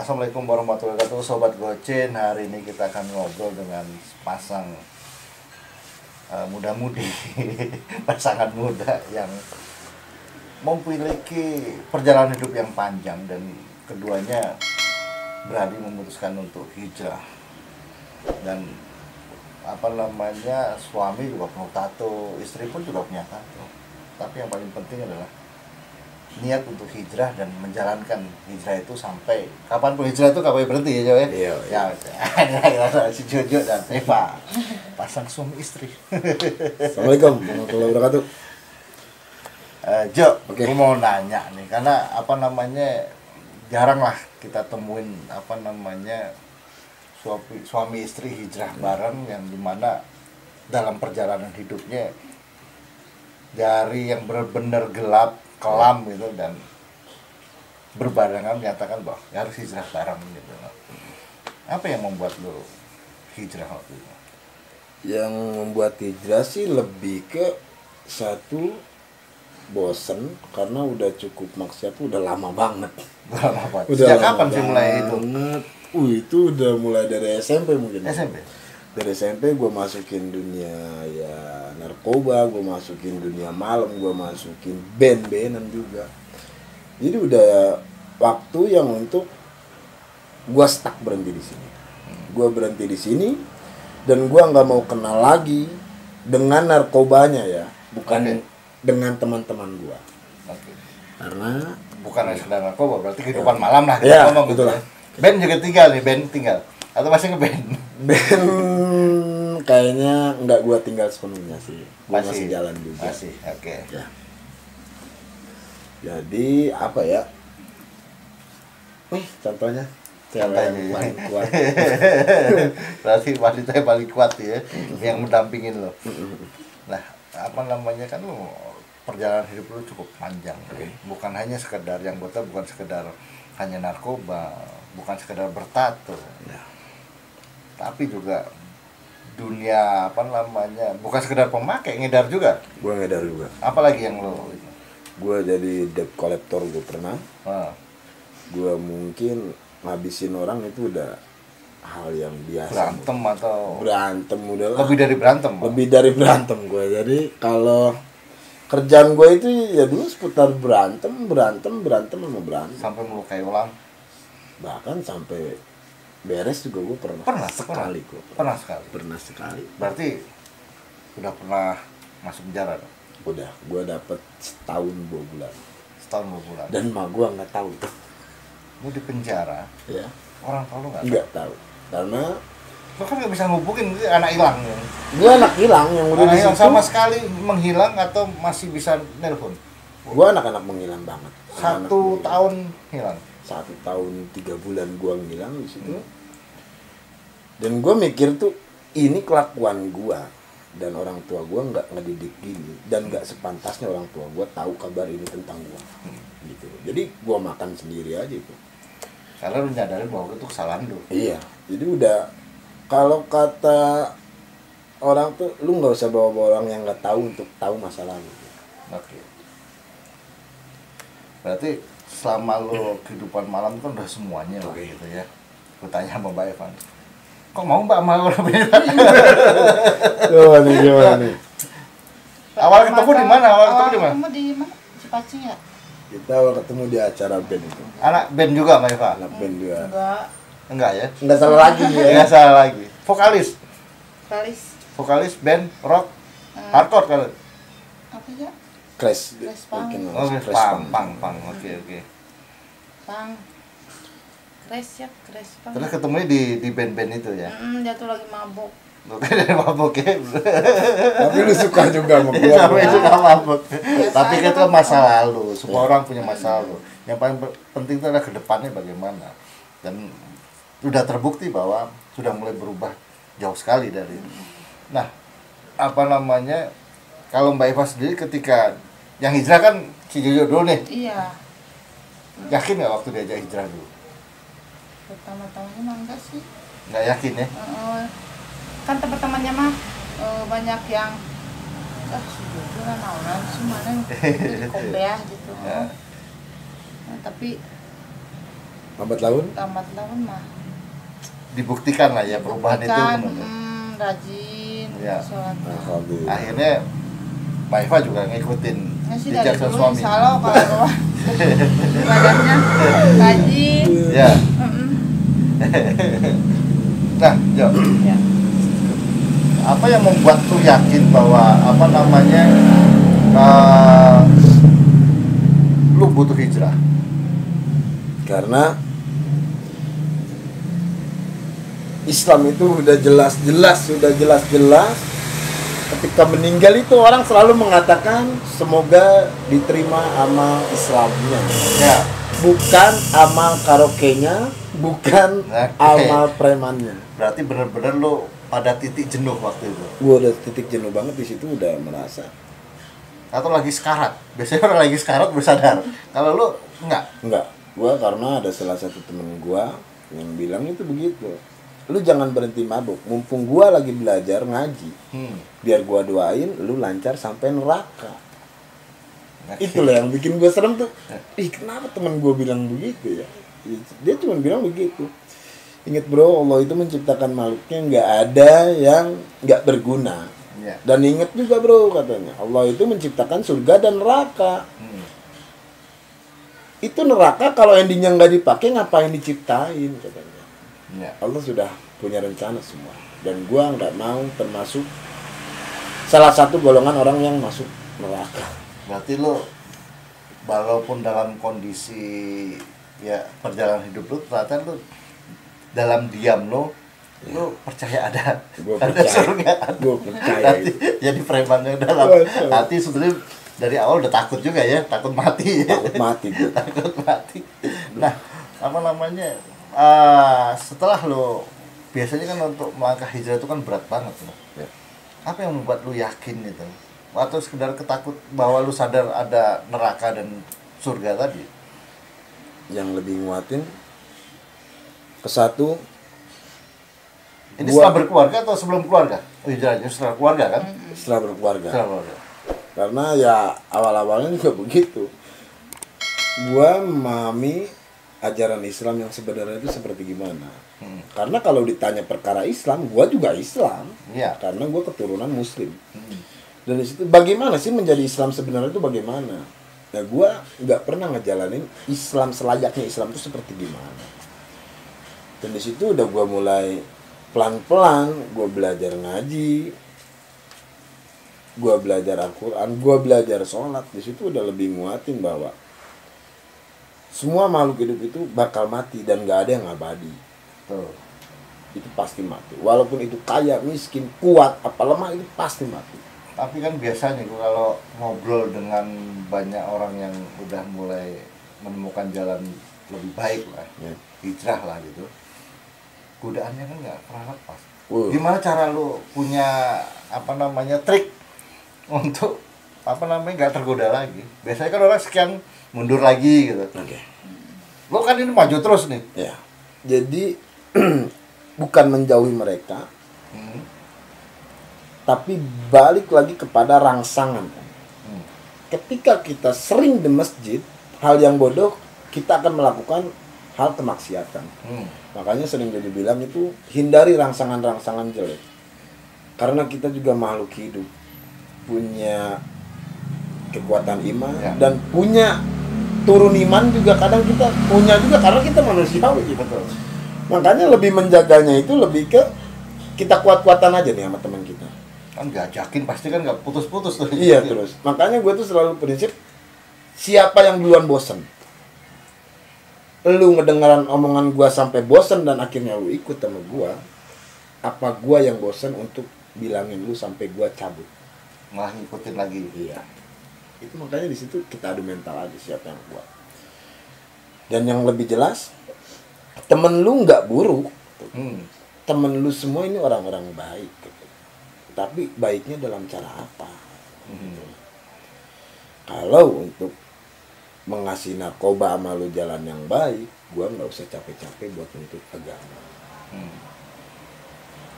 Assalamualaikum warahmatullahi wabarakatuh, Sobat Gocin. Hari ini kita akan ngobrol dengan pasang muda-mudi, pasangan muda yang memiliki perjalanan hidup yang panjang dan keduanya berani memutuskan untuk hijrah. Dan suami juga punya tato, istri pun juga punya tato. Tapi yang paling penting adalah niat untuk hijrah dan menjalankan hijrah itu sampai kapanpun. Hijrah itu gak boleh berhenti ya, Jo ya. Iya. Ya, si Jojo dan Eva pasang suami istri. Assalamualaikum warahmatullahi wabarakatuh. Jo, Oke. gue mau nanya nih, karena jarang lah kita temuin suami istri hijrah bareng, yang dimana dalam perjalanan hidupnya dari yang benar-benar gelap kelam gitu dan berbarengan menyatakan bahwa harus hijrah bareng gitu. Apa yang membuat lo hijrah waktu itu? Yang membuat hijrah sih lebih ke satu, bosen karena udah cukup maksiat, udah lama banget. Sejak kapan sih mulai itu? Itu udah mulai dari SMP mungkin. SMP. Dari SMP gue masukin dunia ya narkoba, gue masukin dunia malam, gue masukin band-bandan juga. Jadi udah waktu yang untuk gue stuck berhenti di sini. Gue berhenti di sini dan gue nggak mau kenal lagi dengan narkobanya ya, bukan dengan teman-teman gue. Karena Bukan sekedar narkoba, berarti kehidupan malam lah ya, kita ngomong gitu betul. ya. Band juga tinggal atau masih ngeband? band kayaknya nggak gue tinggal sepenuhnya sih, gue masih jalan juga. Masih, oke. Ya. Jadi apa ya? Contohnya cewek yang paling kuat. Berarti wanita yang paling kuat ya, yang mendampingin lo. Nah, kan lo perjalanan hidup lo cukup panjang. Bukan hanya sekedar yang bukan sekedar hanya narkoba, bukan sekedar bertato. Tapi juga dunia bukan sekedar pemakai, ngedar juga. Gue ngedar juga. Apalagi yang lo itu? Gue jadi debt collector, gue pernah. Gue mungkin ngabisin orang itu udah hal yang biasa. Berantem udah lah. lebih dari berantem gue. Jadi kalau kerjaan gue itu ya dulu seputar berantem sama berantem. Sampai melukai orang. Bahkan sampai beres juga gue pernah sekali. Pernah sekali. Berarti udah pernah masuk penjara dong? Udah, gue dapet setahun 2 bulan. Setahun 2 bulan. Dan mah gue nggak tahu tuh. Lu di penjara? Ya. Orang tua lu nggak tahu. Karena lu kan nggak bisa ngubungin anak hilang ya? Gue anak hilang yang udah di situ. Sama sekali menghilang atau masih bisa nelpon? Gue anak-anak menghilang banget. 1 tahun hilang. 1 tahun 3 bulan gue ngilang di situ. Dan gue mikir tuh ini kelakuan gue dan orang tua gue nggak ngedidik gini dan nggak sepantasnya orang tua gue tahu kabar ini tentang gue. Gitu. Jadi gue makan sendiri aja itu. Karena lu nyadarin bahwa itu kesalahan lu. Iya. Jadi udah, kalau kata orang tuh lu nggak usah bawa orang yang nggak tahu untuk tahu masalah lu. Oke. Berarti selama lu kehidupan malam kan udah semuanya lah gitu ya. Gue tanya sama Mbak Evan, kok mau Mbak sama orang beda? Gimana nih? Awal ketemu di mana? Ketemu di mana? Cipacu ya? Kita awal ketemu di acara band itu. Anak band juga Mbak Eva? Anak band juga. Enggak. Ya? Enggak salah lagi ya. Enggak salah lagi. Vokalis. Vokalis band rock hardcore kali. Apa ya? Crash. Punk. Pang. Oke. Pang. Crash Pang. Terus ketemunya di band-band itu ya? Dia tuh lagi mabuk. Bukan dari mabuk ya? Tapi lu suka juga sama gua. Sampai suka mabuk. Tapi kan itu saya masa lalu. Semua orang punya masa lalu. Yang paling penting itu adalah ke depannya bagaimana. Dan sudah terbukti bahwa sudah mulai berubah jauh sekali dari itu. Nah, kalau Mbak Eva sendiri ketika yang hijrah kan si Jojo dulu nih. Iya. Yakin nggak waktu diajak hijrah dulu? Pertama-tamanya mah enggak sih. Nggak yakin ya? Kan teman-temannya mah banyak yang si Jojo lah naonan semana di kombea gitu. Ya. Nah, tapi lambat laun mah Dibuktikan lah ya perubahan itu kan benar. rajin Ya. sholat. alhamdulillah. Akhirnya Mbak Eva juga ngikutin Ya sih dari jejak sang dulu suami. insya Allah kalau ibadahnya rajin. Ya. Nah, Jo, Ya. apa yang membuat lu yakin bahwa apa namanya lu butuh hijrah? Karena Islam itu udah jelas-jelas ketika meninggal itu orang selalu mengatakan semoga diterima amal Islamnya, Ya. bukan amal karaoke-nya, bukan Oke. amal premannya. Berarti benar-benar lu pada titik jenuh waktu itu. Gua udah titik jenuh banget di situ, udah merasa Atau lagi sekarat. Biasanya orang lagi sekarat baru sadar. Kalau lu enggak. gua karena ada salah satu temen gua yang bilang itu begitu, lu jangan berhenti mabuk, mumpung gua lagi belajar ngaji, biar gua doain lu lancar sampai neraka. Itulah yang bikin gue serem tuh. Kenapa teman gue bilang begitu ya? Dia cuma bilang begitu. Ingat bro, Allah itu menciptakan makhluknya nggak ada yang nggak berguna. Ya. Dan ingat juga bro, katanya Allah itu menciptakan surga dan neraka. Itu neraka kalau endingnya nggak dipakai ngapain diciptain, katanya. Ya. Allah sudah punya rencana semua. Dan gue nggak mau termasuk salah satu golongan orang yang masuk neraka. Berarti lu walaupun dalam kondisi ya perjalanan hidup lu ternyata lu dalam diam lu percaya ada Gua ada percaya. surga. Gua percaya Nanti jadi premannya dalam hati sebenarnya dari awal udah takut juga ya, takut mati. Takut mati gue. Takut mati. Nah, apa namanya? Setelah lu biasanya kan untuk melangkah hijrah itu kan berat banget loh. Ya. Apa yang membuat lu yakin gitu? Atau sekedar ketakut bahwa lu sadar ada neraka dan surga tadi? Yang lebih nguatin ke satu, Ini Gua- setelah berkeluarga atau sebelum keluarga? Oh, hijrahnya setelah keluarga kan? setelah berkeluarga. Setelah keluarga. Karena ya awal-awalnya juga begitu. Gua memahami ajaran Islam yang sebenarnya itu seperti gimana. Karena kalau ditanya perkara Islam, gua juga Islam. Iya. Karena gua keturunan Muslim. Dan di situ bagaimana sih menjadi Islam sebenarnya itu bagaimana? Nah, gua nggak pernah ngejalanin Islam selayaknya Islam itu seperti gimana. Dan di situ udah gua mulai pelan-pelan, gua belajar ngaji, gua belajar Al-Quran, gua belajar sholat. Di situ udah lebih nguatin bahwa semua makhluk hidup itu bakal mati dan nggak ada yang abadi. Tuh. Itu pasti mati. Walaupun itu kaya, miskin, kuat, apa lemah, itu pasti mati. Tapi kan biasanya gua kalau ngobrol dengan banyak orang yang udah mulai menemukan jalan lebih baik lah, Ya. hijrah lah gitu, godaannya kan nggak pernah lepas. Wow. Gimana cara lu punya apa namanya trik untuk apa namanya nggak tergoda lagi? Biasanya kan orang sekian mundur lagi gitu. Oke. Lo kan ini maju terus nih. Ya. Jadi bukan menjauhi mereka, tapi balik lagi kepada rangsangan. Ketika kita sering di masjid, hal yang bodoh, kita akan melakukan hal kemaksiatan. Makanya sering jadi bilang itu hindari rangsangan-rangsangan jelek. Karena kita juga makhluk hidup, punya kekuatan iman Ya. dan punya turun iman juga, kadang kita punya juga karena kita manusiawi. Betul. Makanya lebih menjaganya itu lebih ke kita kuat-kuatan aja nih sama teman kita. Kan diajakin pasti kan nggak putus-putus tuh. Iya terus. Makanya gue tuh selalu prinsip siapa yang duluan bosen. Lu ngedengeran omongan gue sampai bosen dan akhirnya lu ikut sama gue. Apa gue yang bosen untuk bilangin lu sampai gue cabut? Malah ngikutin lagi. Iya. Itu makanya di situ kita adu mental aja siapa yang kuat. Dan yang lebih jelas, temen lu nggak buruk. Temen lu semua ini orang-orang baik. Gitu. Tapi baiknya dalam cara apa? Kalau untuk mengasih narkoba sama lu jalan yang baik, gua nggak usah capek-capek buat nuntut agama.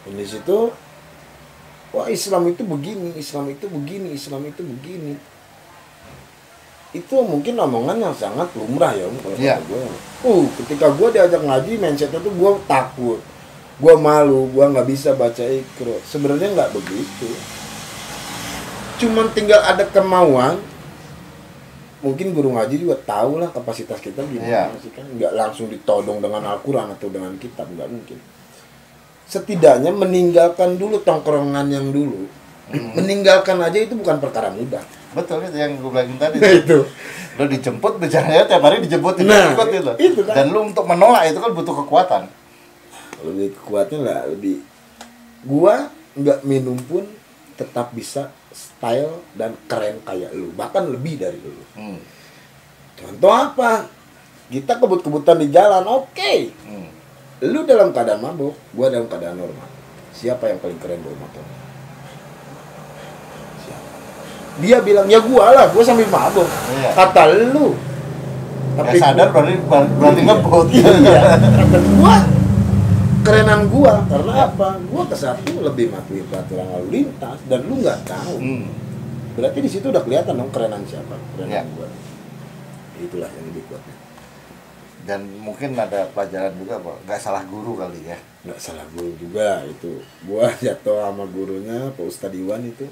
Dan di situ, wah Islam itu begini, Islam itu begini, Islam itu begini. itu mungkin omongan yang sangat lumrah ya Om, kalau Iya. kata gue. Ketika gue diajak ngaji, mindsetnya tuh gue takut, gue malu, gue nggak bisa baca Iqra. Sebenarnya nggak begitu, cuman tinggal ada kemauan. Mungkin guru ngaji juga tahu lah kapasitas kita gimana Iya. sih kan, nggak langsung ditodong dengan Al-Quran atau dengan kitab, nggak mungkin. Setidaknya meninggalkan dulu tongkrongan yang dulu. Meninggalkan aja itu bukan perkara mudah. Betul, itu yang gue bilang tadi. Itu. Lo dijemput, bicaranya tiap hari dijemput, Nah, ikut itu. itu kan. Dan lo untuk menolak itu kan butuh kekuatan. Lebih kuatnya lah, lebih. Gua nggak minum pun tetap bisa style dan keren kayak lu, bahkan lebih dari lu. Contoh apa? Kita kebut-kebutan di jalan, oke. Lu dalam keadaan mabuk, gua dalam keadaan normal. Siapa yang paling keren bawa motor? Siapa? Dia bilang, ya gua lah, gua sambil mabuk. Iya. Kata lu. Gak sadar berarti ngebut. Iya. Kata gua, kerenan gua. Karena apa? Gua ke satu lebih mematuhi peraturan lalu lintas dan lu nggak tahu. Berarti di situ udah kelihatan dong kerenan siapa, kerenan Ya. gua. Itulah yang lebih kuatnya. Dan mungkin ada pelajaran juga, Pak. Gak salah guru kali ya. Nggak salah guru juga itu. Gua jatuh sama gurunya Pak Ustadz Iwan itu,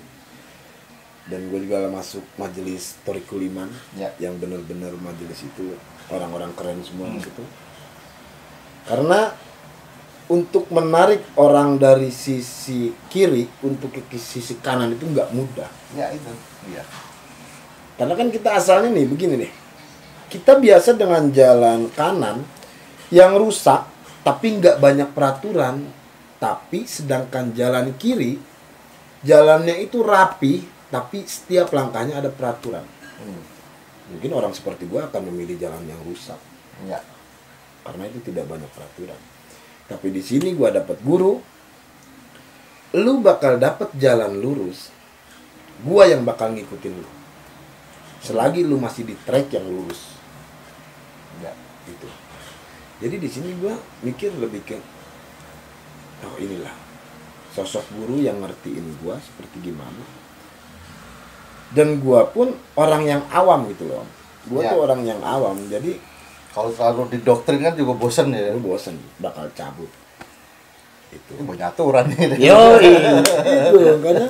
dan gue juga masuk majelis Thoriqul Iman Ya. yang benar-benar majelis itu orang-orang keren semua gitu. Karena untuk menarik orang dari sisi kiri untuk ke sisi kanan itu nggak mudah. Ya itu. Iya. Karena kan kita asalnya nih begini nih, kita biasa dengan jalan kanan yang rusak tapi nggak banyak peraturan, tapi sedangkan jalan kiri jalannya itu rapi tapi setiap langkahnya ada peraturan. Mungkin orang seperti gua akan memilih jalan yang rusak Ya. karena itu tidak banyak peraturan. Tapi di sini gua dapat guru, lu bakal dapat jalan lurus, gua yang bakal ngikutin lu selagi lu masih di track yang lurus. Ya. Gitu. Jadi di sini gua mikir lebih ke, oh inilah sosok guru yang ngertiin gua seperti gimana. Dan gua pun orang yang awam gitu loh. Gua Ya. tuh orang yang awam, jadi Kalau terlalu didoktrin kan juga bosen ya. lu bosen, bakal cabut. Itu. Itu banyak aturan nih. Itu karena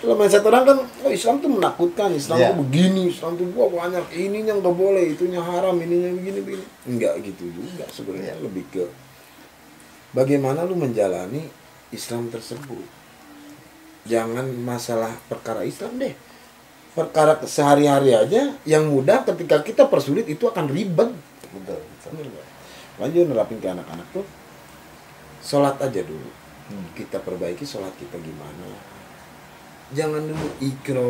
kalau mindset orang kan, oh Islam tuh menakutkan, Islam Iya. tuh begini, Islam tuh gua banyak ininya nggak boleh, itunya haram, ininya begini. Enggak gitu juga sebenarnya, lebih ke bagaimana lu menjalani Islam tersebut. Jangan masalah perkara Islam deh, perkara sehari-hari aja yang mudah ketika kita persulit itu akan ribet. Betul, betul. Lanjut nerapin ke anak-anak tuh, sholat aja dulu. Kita perbaiki sholat kita gimana. Jangan dulu Iqra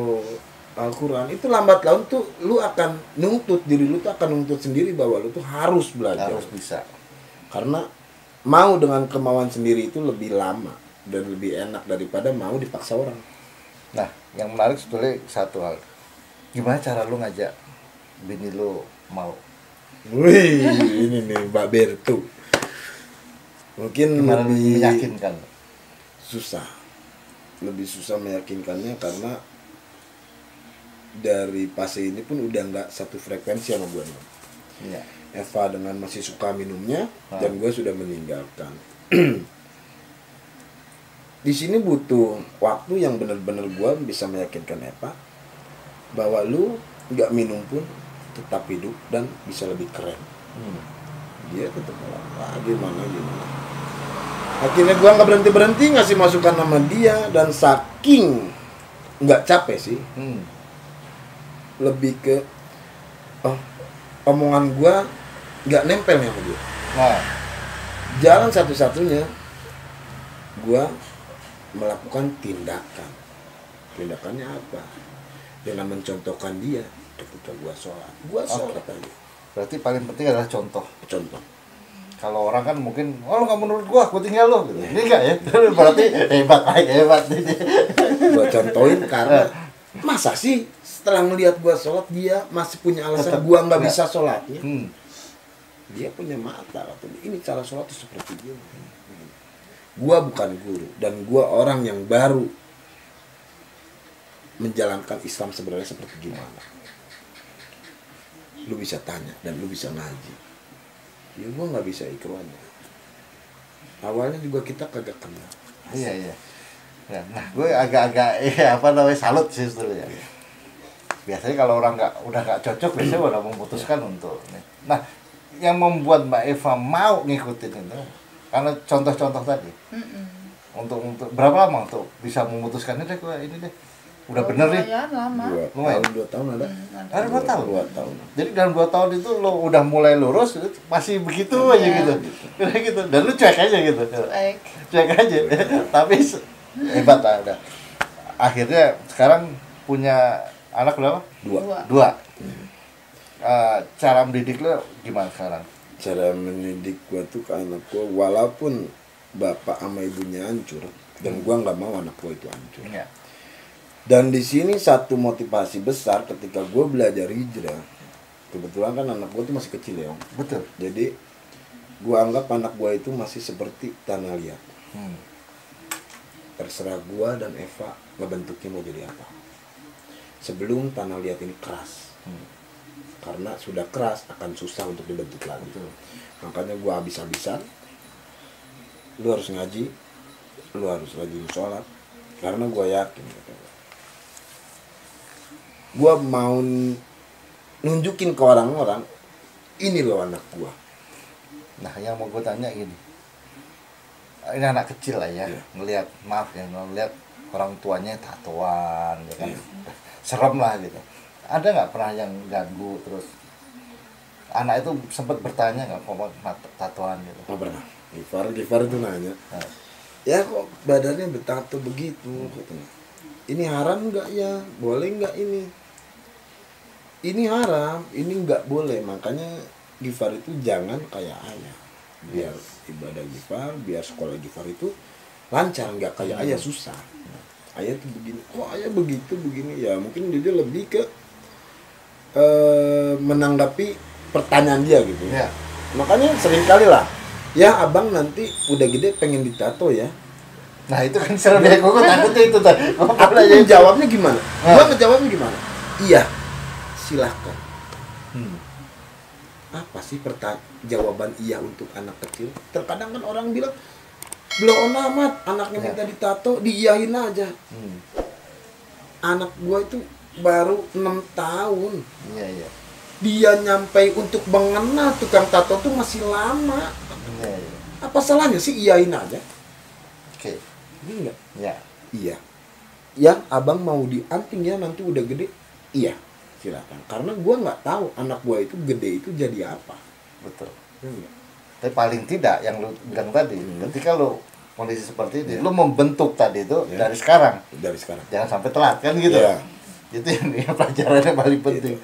Al-Quran. Itu lambat laun tuh lu akan nuntut, diri lu tuh akan nuntut sendiri bahwa lu tuh harus belajar. Harus bisa. Karena mau dengan kemauan sendiri itu lebih lama dan lebih enak daripada mau dipaksa orang. Nah, yang menarik sebetulnya satu hal. Gimana cara lu ngajak bini lu mau? Wih, ini nih Mbak Bertu. Mungkin Gimana lu lebih meyakinkan? susah. Lebih susah meyakinkannya karena dari fase ini pun udah nggak satu frekuensi sama gue. Iya. Eva dengan masih suka minumnya dan gue sudah meninggalkan. Di sini butuh waktu yang benar-benar gue bisa meyakinkan Eva bahwa lu nggak minum pun tetap hidup dan bisa lebih keren. Dia tetap gimana. Akhirnya gua nggak berhenti ngasih masukan sama dia, dan saking nggak capek sih, lebih ke omongan gua nggak nempel sama dia. Nah, Jalan satu-satunya gua melakukan tindakan. Tindakannya apa? Dengan mencontohkan dia ketika gua sholat aja. berarti paling penting adalah contoh. Contoh. Kalau orang kan mungkin, oh nggak menurut gua tinggal lo gitu. Ini enggak ya? Berarti hebat. Gua contohin karena masa sih setelah ngelihat gua sholat dia masih punya alasan Tetap gua nggak enggak. bisa sholatnya. Dia punya mata, ini cara sholat tuh seperti ini. Gua bukan guru dan gua orang yang baru menjalankan Islam sebenarnya seperti gimana. lu bisa tanya dan lu bisa ngaji. Ya gue nggak bisa ikronya. Awalnya juga kita kagak kenal. Iya. Ya, nah, gue agak-agak apa namanya salut sih sebenarnya. Biasanya kalau orang udah nggak cocok, biasanya udah memutuskan untuk. Nah, yang membuat Mbak Eva mau ngikutin itu, karena contoh-contoh tadi. Untuk berapa lama untuk bisa memutuskan ini deh, ini deh. Udah bener nih. Lama. 2 tahun ada. Ada 2 tahun. 2 tahun. Jadi dalam 2 tahun itu lo udah mulai lurus, masih begitu aja gitu. Gitu. Dan lu cuek aja gitu. Cuek aja. Tapi hebat lah udah. Akhirnya sekarang punya anak berapa? 2. Cara mendidik lo gimana sekarang? Cara mendidik gua tuh ke anak gua, walaupun bapak sama ibunya hancur, dan gua nggak mau anak gua itu hancur. Ya. Dan di sini satu motivasi besar ketika gue belajar hijrah, kebetulan kan anak gue tuh masih kecil ya, Om. Betul. Jadi gue anggap anak gue itu masih seperti tanah liat. Terserah gue dan Eva ngebentuknya mau jadi apa. Sebelum tanah liat ini keras, karena sudah keras akan susah untuk dibentuk lagi. Makanya gue habis-habisan. Lu harus ngaji, lu harus rajin sholat, karena gue yakin. Gue mau nunjukin ke orang-orang, ini loh anak gue. Nah, yang mau gue tanya gini, ini anak kecil lah ya, ngelihat orang tuanya tatoan, ya kan, serem lah gitu. Ada nggak pernah yang ganggu terus? Anak itu sempat bertanya nggak kok tatoan gitu? Nggak pernah. Gifar itu nanya, ya kok badannya bertato begitu? Ini haram nggak ya? Boleh nggak ini? Ini haram, ini nggak boleh. Makanya Gifar itu jangan kayak ayah. Biar ibadah Gifar, biar sekolah Gifar itu lancar, nggak kayak ayah susah. Ayah tuh begini, kok ayah begitu begini ya? Mungkin dia lebih ke menanggapi pertanyaan dia gitu. Ya. Makanya sering kali lah, ya abang nanti udah gede pengen ditato ya. Nah itu kan serem ya, gue takutnya itu tadi. Aku menjawabnya gimana? Gua ngejawabnya gimana? Iya, silahkan. Apa sih jawaban iya untuk anak kecil? Terkadang kan orang bilang, belum amat anaknya minta ditato, diiyahin aja. Anak gua itu baru 6 tahun. Iya. Dia nyampe untuk mengenal tukang tato tuh masih lama. Iya. Apa salahnya sih iyahin aja? Oke. Ini enggak? Ya. Iya. Yang abang mau dianting ya nanti udah gede? Iya, silakan. Karena gua nggak tahu anak gua itu gede itu jadi apa. Betul. Iya. Tapi paling tidak yang lu bilang tadi, ketika lu kondisi seperti ini, lu membentuk tadi itu dari sekarang. Dari sekarang. Jangan sampai telat kan gitu. Iya. Itu yang pelajarannya paling penting.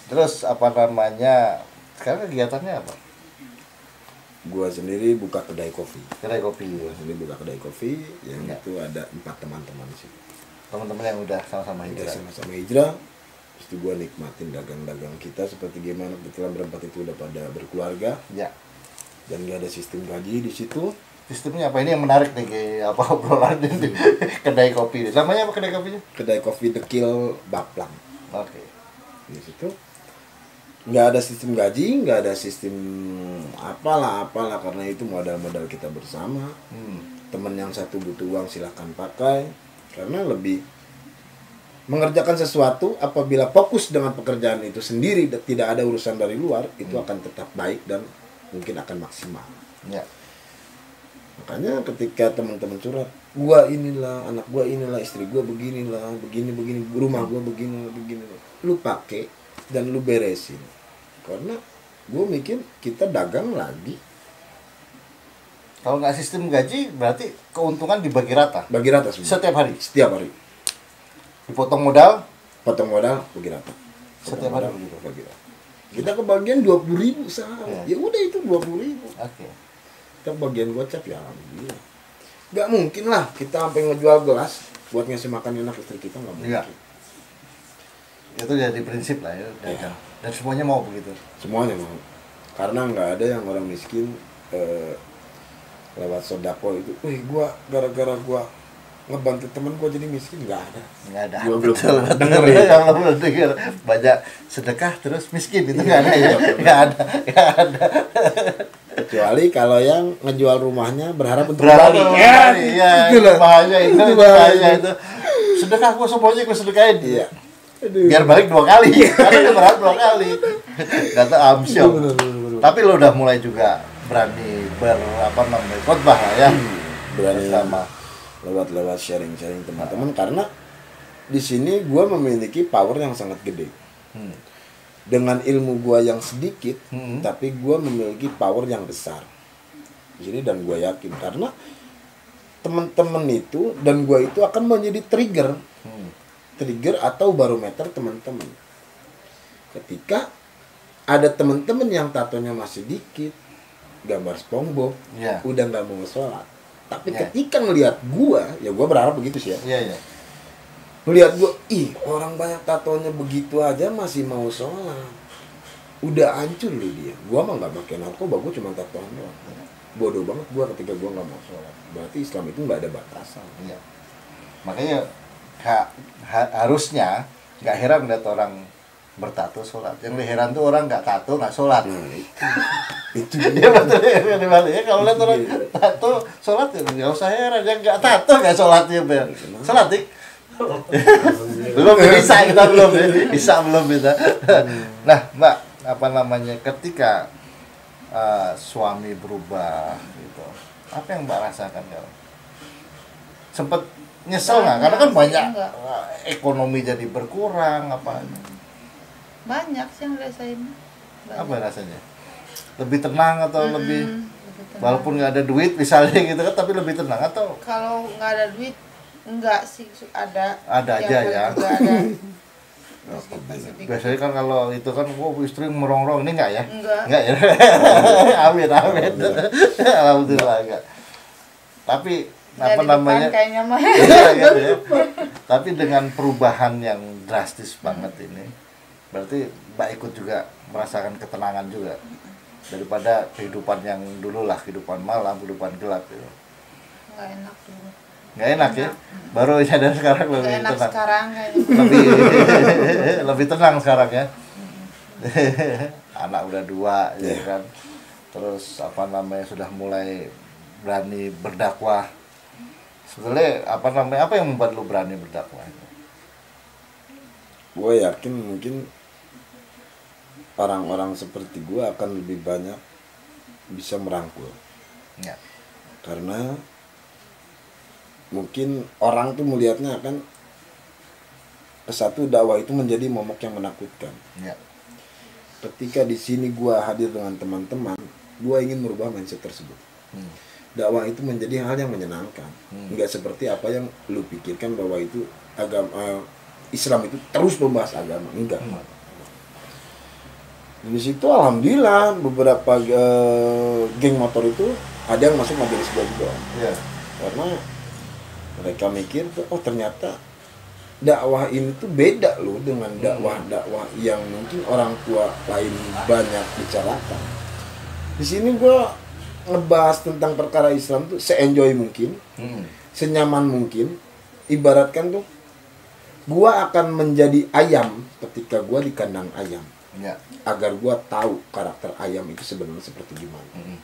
Terus apa namanya? Sekarang kegiatannya apa? Gua sendiri buka kedai kopi. Kedai kopi. Gua sendiri buka kedai kopi yang Ya. itu ada 4 teman-teman sih. Teman-teman yang udah sama-sama Udah hijrah. sama-sama hijrah. Terus itu gua nikmatin dagang-dagang kita seperti gimana kebetulan berempat itu udah pada berkeluarga Ya. dan gak ada sistem gaji di situ. Sistemnya apa ini yang menarik nih kayak apa obrolan di kedai kopi ini. Namanya apa kedai kopinya? Kedai kopi Dekil Baplang. Oke. Di situ nggak ada sistem gaji, nggak ada sistem apalah karena itu modal-modal kita bersama. Temen yang satu butuh uang silahkan pakai, karena lebih mengerjakan sesuatu apabila fokus dengan pekerjaan itu sendiri dan tidak ada urusan dari luar, itu akan tetap baik dan mungkin akan maksimal. Ya. Makanya ketika teman-teman curhat, gua inilah, anak gua inilah, istri gua beginilah, begini, rumah gua begini, lu pakai dan lu beresin. Karena gua mikir kita dagang lagi. Kalau nggak sistem gaji, berarti keuntungan dibagi rata. Bagi rata semua. Setiap hari. Setiap hari. Dipotong modal. Potong modal bagi rata. Setiap hari begitu. Bagi rata. Kita kebagian 20.000 sehari. Ya udah itu 20.000. Oke. Kita bagian gocap ya alhamdulillah. Gak mungkin lah kita sampai ngejual gelas buat ngasih makan anak istri kita, nggak mungkin. Iya. Itu jadi prinsip lah ya dagang. Dan semuanya mau begitu. Semuanya mau. Karena nggak ada yang orang miskin lewat sodako itu. Gua gara-gara gua ngebantu temen gue jadi miskin, nggak ada. Nggak ada. Gua belum Betul, betul. denger ya. Kalau belum denger. Banyak sedekah terus miskin itu nggak ada ya. Nggak ada. Nggak ada. Kecuali kalau yang ngejual rumahnya berharap untuk Berapa kembali. ya, itulah. bahaya itu, Itu bahaya itu. Sedekah gue semuanya gue sedekahin. Iya. Aduh. Biar balik 2 kali. Karena dia berharap 2 kali. Kata Amsyong. Bener. Tapi lo udah mulai juga berani khotbah lah ya. Berani sama lewat sharing teman-teman, karena di sini gue memiliki power yang sangat gede. Dengan ilmu gue yang sedikit, tapi gue memiliki power yang besar di sini, dan gue yakin karena teman-teman itu dan gue itu akan menjadi trigger atau barometer teman-teman. Ketika ada teman-teman yang tatonya masih dikit, gambar SpongeBob, udah nggak mau sholat. Tapi ketika ngelihat gue, ya gue berharap begitu sih ya. Melihat gue, orang banyak tatonya begitu aja masih mau sholat. Udah hancur loh dia. Gue mah gak pakai narkoba, gue cuma tatoan doang. Bodoh banget gue ketika gue gak mau sholat. Berarti Islam itu gak ada batasan. Iya. Makanya harusnya gak heran lihat orang bertato sholat. Yang heran tuh orang gak tato gak sholat. Itu ya betul ya. Kalau lihat orang tato sholat ya gak usah heran. Yang gak tato gak sholat ya. Sholat dik. Belum bisa kita belum kita. Nah Mbak, ketika suami berubah gitu, apa yang Mbak rasakan kalau sempet nyesel nggak? Karena kan banyak ekonomi jadi berkurang apa? Banyak sih yang rasain. Apa rasanya? Lebih tenang atau lebih walaupun nggak ada duit misalnya gitu kan, tapi lebih tenang atau? Kalau nggak ada duit enggak sih, ada aja ya. Juga ada. Biasanya kan kalau itu kan istri merongrong, ini enggak ya? Enggak ya. Amin. Alhamdulillah enggak. Tapi apa namanya? Kayaknya mah. Ya. Tapi dengan perubahan yang drastis banget ini, berarti Mbak ikut juga merasakan ketenangan juga daripada kehidupan yang dulu lah, kehidupan malam, kehidupan gelap gitu. Enggak enak dulu. Nggak enak ya, baru sadar sekarang lebih enak tenang. Sekarang kayaknya. lebih tenang sekarang ya. Anak udah 2 ya kan, terus sudah mulai berani berdakwah. Sebenarnya apa yang membuat lu berani berdakwah? Gue yakin mungkin orang-orang seperti gue akan lebih banyak bisa merangkul. Ya. Karena mungkin orang tuh melihatnya akan satu, dakwah itu menjadi momok yang menakutkan. Ya. Ketika di sini gua hadir dengan teman-teman, gua ingin merubah mindset tersebut. Dakwah itu menjadi hal yang menyenangkan. Enggak seperti apa yang lu pikirkan bahwa itu agama Islam itu terus membahas agama. Enggak. Di situ alhamdulillah beberapa geng motor itu ada yang masuk majelis gua juga. Ya. Karena mereka mikir tuh, ternyata dakwah ini tuh beda loh dengan dakwah-dakwah yang mungkin orang tua lain banyak bicarakan. Di sini gue ngebahas tentang perkara Islam tuh se-enjoy mungkin, senyaman mungkin. Ibaratkan tuh, gue akan menjadi ayam ketika gue di kandang ayam, agar gue tahu karakter ayam itu sebenarnya seperti gimana.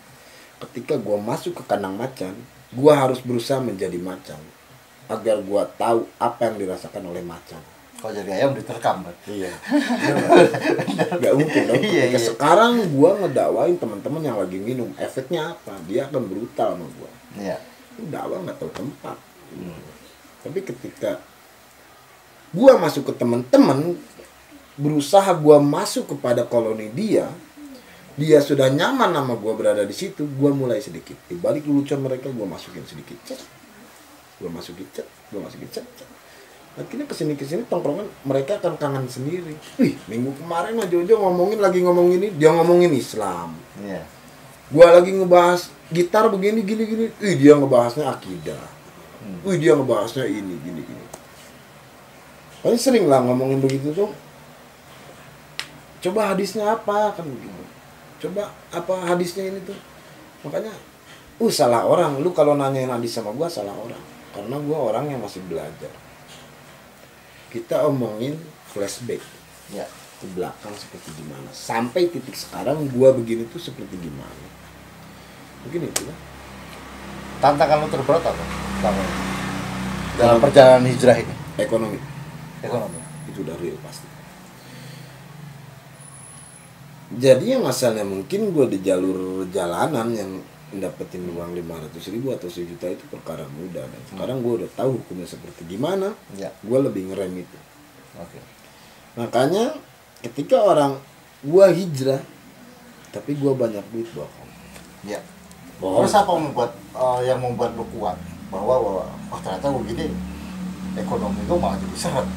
Ketika gue masuk ke kandang macan, gue harus berusaha menjadi macan, agar gua tahu apa yang dirasakan oleh macan. Kalau jadi ayam diterkam kan? Iya. Gak mungkin dong. Iya. Sekarang gua ngedakwain teman-teman yang lagi minum, efeknya apa? Dia akan brutal sama gua. Iya. Dakwah nggak tahu tempat. Tapi ketika gua masuk ke teman-teman, berusaha gua masuk kepada koloni dia sudah nyaman sama gua berada di situ, gua mulai sedikit. Di balik lelucon mereka gua masukin sedikit. Gue masukin cet. Akhirnya kesini tongkrongan mereka akan kangen sendiri. Minggu kemarin mah Jojo lagi ngomongin ini, dia ngomongin Islam. Iya. Gue lagi ngebahas gitar begini gini. Dia ngebahasnya akidah. Dia ngebahasnya ini gini. Paling sering lah ngomongin begitu tuh. Coba hadisnya apa kan begitu. Coba apa hadisnya ini tuh. Makanya salah orang. Lu kalau nanyain hadis sama gue salah orang. karena gue orang yang masih belajar. Kita omongin flashback Ya. ke belakang seperti gimana, sampai titik sekarang gue begini tuh seperti gimana. Mungkin itu lah. Tantangan lu terberat apa selama ini? Dalam perjalanan hijrah ini? Ekonomi Ekonomi. itu udah real pasti. Jadi yang asalnya mungkin gue di jalur jalanan yang dapetin uang 500.000 atau 1 juta itu perkara mudah, dan sekarang gue udah tahu hukumnya seperti gimana. Ya. Gue lebih ngerem itu. Oke. Makanya ketika orang gue hijrah tapi gue banyak duit, bohong. Ya. Bohong. Terus apa yang membuat lu kuat bahwa oh ternyata begini ekonomi gue malah jadi seret.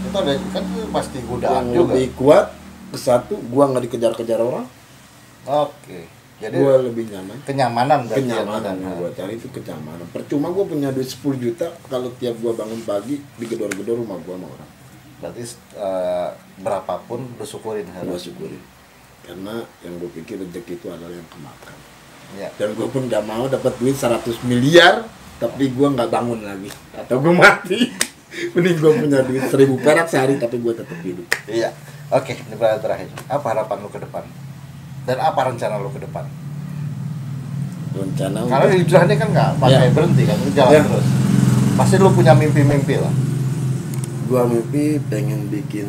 Itu ada kan pasti godaan Yang juga. lebih kuat ke satu, gue nggak dikejar-kejar orang. Oke. Jadi Gue lebih nyaman. kenyamanan berarti Kenyamanan ya, yang gue cari itu kenyamanan. Percuma gue punya duit 10 juta kalau tiap gue bangun pagi digedor-gedor rumah gue sama orang. Berarti berapapun lu syukurin Gue harus. syukurin. Karena yang gue pikir rezeki itu adalah yang kemakan. Ya. Dan gue pun gak mau dapat duit 100 miliar tapi gue nggak bangun lagi atau gue mati. Mending gue punya duit 1000 perak sehari tapi gue tetap hidup. Iya. Oke, ini pertanyaan terakhir. Apa harapan lu ke depan? Dan apa rencana lu ke depan? Rencana Karena untuk hijrah ini kan nggak pakai Ya. berhenti kan, lu jalan Ya. terus. Pasti lu punya mimpi-mimpi lah. gue mimpi pengen bikin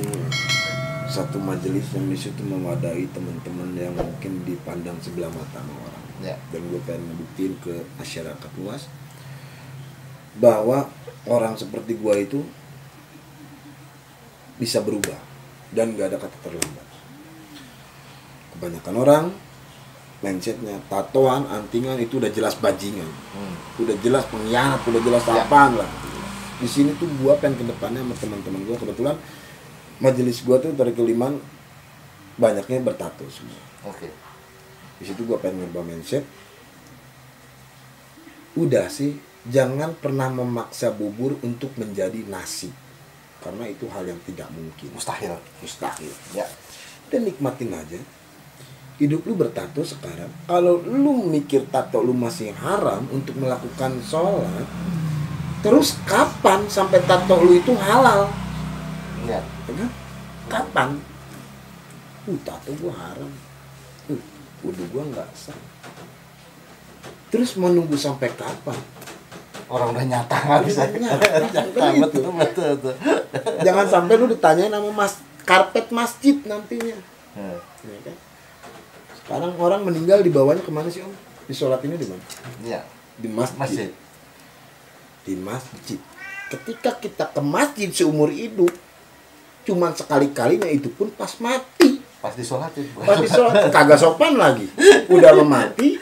satu majelis yang di situ memadai teman-teman yang mungkin dipandang sebelah mata sama orang. Ya. Dan gue pengen ngebuktiin ke masyarakat luas bahwa orang seperti gue itu bisa berubah dan gak ada kata terlambat. Kebanyakan orang mindsetnya tatoan, antingan itu udah jelas bajingan, udah jelas pengkhianat, udah jelas Ya. apaan lah. Di sini tuh gue pengen ke depannya sama teman-teman gue. Kebetulan majelis gue tuh dari Keliman banyaknya bertato semua. Oke. Di situ gue pengen ngerubah mindset. Udah sih, jangan pernah memaksa bubur untuk menjadi nasi, karena itu hal yang tidak mungkin, Mustahil. mustahil. Ya. Dan nikmatin aja hidup lu bertato sekarang. Kalau lu mikir tato lu masih haram untuk melakukan sholat, terus kapan sampai tato lu itu halal? Ya. Ya kan? Kapan? Tato gua haram. Wudu gua nggak sah. Terus mau nunggu sampai kapan? Orang udah nyata nggak bisa. Nyata, gitu. Betul. Jangan sampai lu ditanyain sama karpet masjid nantinya. Ya kan? Sekarang orang meninggal di bawahnya kemana sih om? Di sholat ini di mana? Iya. Di masjid. Masjid. Di masjid. Ketika kita ke masjid seumur hidup, cuman sekali-kalinya itu pun pas mati. Pas disolatin. Pas di sholat kagak sopan lagi. Udah mau mati,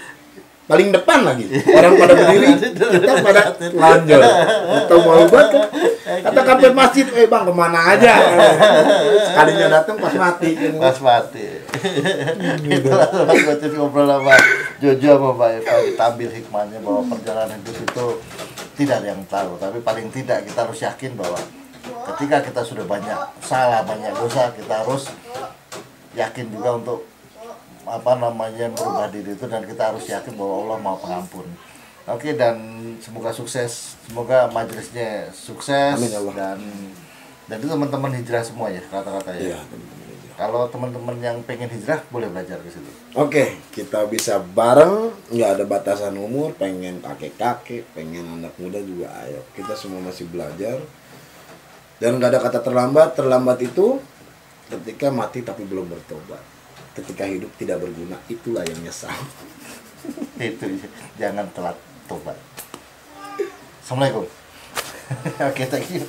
paling depan lagi. Orang pada berdiri, kita pada lanjut. Atau mau buat kan? Kata karpet masjid, bang kemana aja? Sekalinya datang pas mati. Pas mati. Itulah gue tadi ngobrol sama Jojo sama Mbak Eva, kita ambil hikmahnya bahwa perjalanan hidup itu tidak ada yang tahu, tapi paling tidak kita harus yakin bahwa ketika kita sudah banyak salah, banyak dosa, kita harus yakin juga untuk merubah diri itu, dan kita harus yakin bahwa Allah Maha Pengampun. Oke, dan semoga sukses, semoga majelisnya sukses. Amin, ya Allah. Dan itu teman-teman hijrah semua ya kata-kata ya. Iya, teman-teman. Kalau teman-teman yang pengen hijrah boleh belajar ke situ. Oke, kita bisa bareng, nggak ada batasan umur, pengen kakek-kakek, pengen anak muda juga ayo. Kita semua masih belajar. Dan nggak ada kata terlambat. Terlambat itu ketika mati tapi belum bertobat. Ketika hidup tidak berguna, itulah yang nyesal. Itu jangan telat tobat. Assalamualaikum. Oke, thank you.